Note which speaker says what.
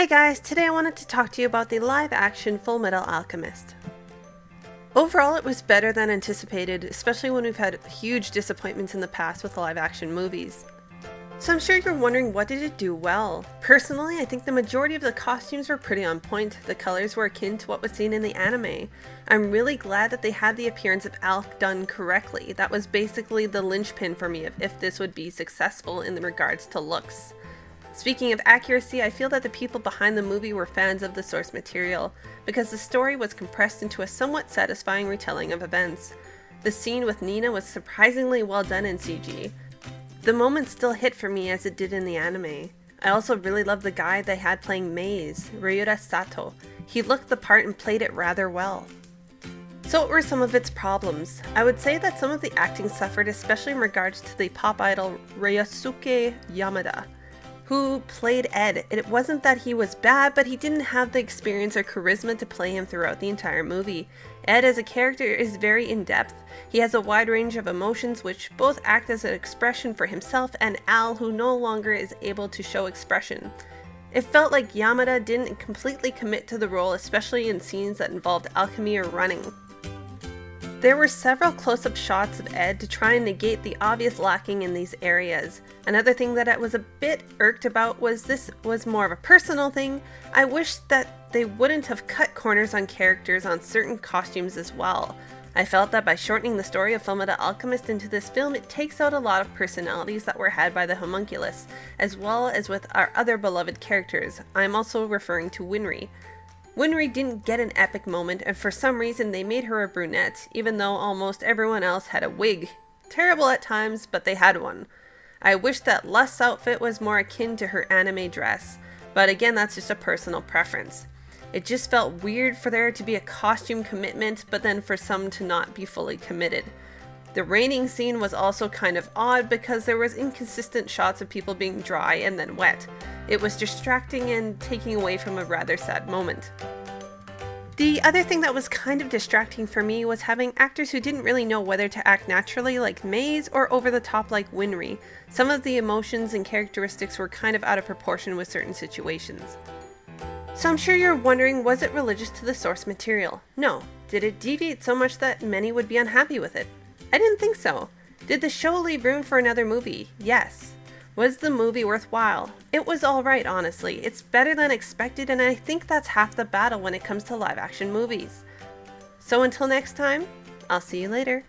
Speaker 1: Hey guys, today I wanted to talk to you about the live-action Fullmetal Alchemist. Overall, it was better than anticipated, especially when we've had huge disappointments in the past with live-action movies. So I'm sure you're wondering, what did it do well? Personally, I think the majority of the costumes were pretty on point. The colors were akin to what was seen in the anime. I'm really glad that they had the appearance of Alk done correctly. That was basically the linchpin for me of if this would be successful in regards to looks. Speaking of accuracy, I feel that the people behind the movie were fans of the source material, because the story was compressed into a somewhat satisfying retelling of events. The scene with Nina was surprisingly well done in CG. The moment still hit for me as it did in the anime. I also really loved the guy they had playing Maze, Ryuta Sato. He looked the part and played it rather well. So what were some of its problems? I would say that some of the acting suffered, especially in regards to the pop idol Ryosuke Yamada, who played Ed. It wasn't that he was bad, but he didn't have the experience or charisma to play him throughout the entire movie. Ed as a character is very in-depth. He has a wide range of emotions which both act as an expression for himself and Al, who no longer is able to show expression. It felt like Yamada didn't completely commit to the role, especially in scenes that involved alchemy or running. There were several close-up shots of Ed to try and negate the obvious lacking in these areas. Another thing that I was a bit irked about was this was more of a personal thing. I wish that they wouldn't have cut corners on characters on certain costumes as well. I felt that by shortening the story of Fullmetal Alchemist into this film, it takes out a lot of personalities that were had by the homunculus, as well as with our other beloved characters. I'm also referring to Winry. Winry didn't get an epic moment, and for some reason they made her a brunette, even though almost everyone else had a wig. Terrible at times, but they had one. I wish that Lust's outfit was more akin to her anime dress, but again, that's just a personal preference. It just felt weird for there to be a costume commitment, but then for some to not be fully committed. The raining scene was also kind of odd because there was inconsistent shots of people being dry and then wet. It was distracting and taking away from a rather sad moment. The other thing that was kind of distracting for me was having actors who didn't really know whether to act naturally like Maze or over the top like Winry. Some of the emotions and characteristics were kind of out of proportion with certain situations. So I'm sure you're wondering, was it religious to the source material? No. Did it deviate so much that many would be unhappy with it? I didn't think so. Did the show leave room for another movie? Yes. Was the movie worthwhile? It was alright, honestly. It's better than expected, and I think that's half the battle when it comes to live action movies. So until next time, I'll see you later.